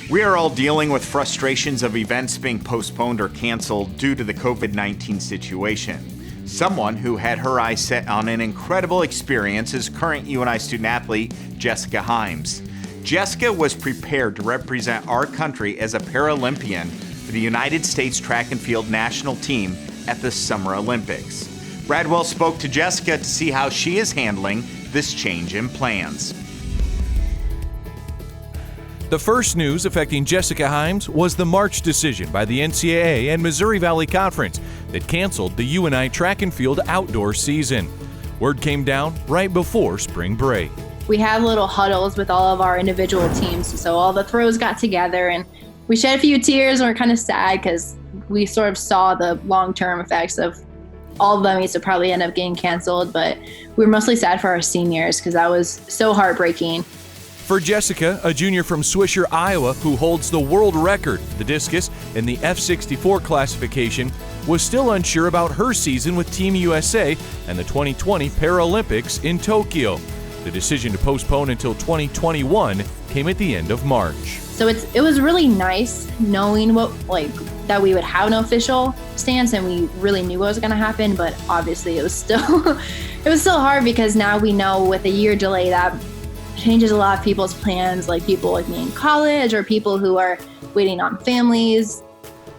We are all dealing with frustrations of events being postponed or canceled due to the COVID-19 situation. Someone who had her eyes set on an incredible experience is current UNI student athlete Jessica Heims. Jessica was prepared to represent our country as a Paralympian for the United States track and field national team at the Summer Olympics. Bradwell spoke to Jessica to see how she is handling this change in plans. The first news affecting Jessica Heims was the March decision by the NCAA and Missouri Valley Conference that canceled the UNI track and field outdoor season. Word came down right before spring break. We had little huddles with all of our individual teams, so all the throws got together and we shed a few tears and we're kind of sad because we sort of saw the long-term effects of all of them used to probably end up getting canceled, but we were mostly sad for our seniors because that was so heartbreaking. For Jessica, a junior from Swisher, Iowa, who holds the world record, the discus, in the F64 classification, was still unsure about her season with Team USA and the 2020 Paralympics in Tokyo. The decision to postpone until 2021 came at the end of March. So it was really nice knowing that we would have an official stance and we really knew what was going to happen, but obviously it was still hard because now we know with a year delay that changes a lot of people's plans, like people like me in college or people who are waiting on families.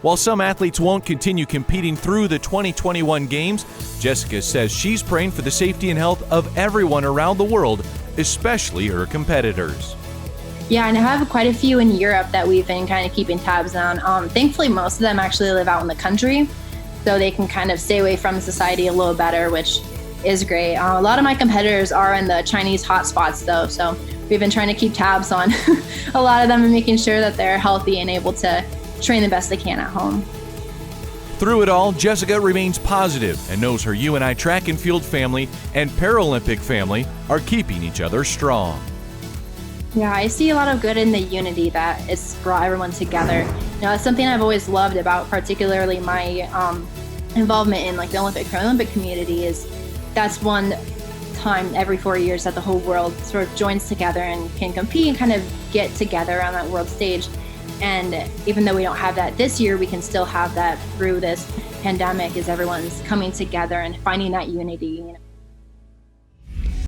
While some athletes won't continue competing through the 2021 games, Jessica says she's praying for the safety and health of everyone around the world, especially her competitors. Yeah, and I have quite a few in Europe that we've been kind of keeping tabs on. Thankfully, most of them actually live out in the country, so they can kind of stay away from society a little better, which is great. A lot of my competitors are in the Chinese hotspots though, so we've been trying to keep tabs on a lot of them and making sure that they're healthy and able to train the best they can at home. Through it all, Jessica remains positive and knows her UNI track and field family and Paralympic family are keeping each other strong. Yeah, I see a lot of good in the unity that it's brought everyone together. You know, it's something I've always loved about particularly my involvement in like the Paralympic community is that's one time every 4 years that the whole world sort of joins together and can compete and kind of get together on that world stage. And even though we don't have that this year, we can still have that through this pandemic as everyone's coming together and finding that unity.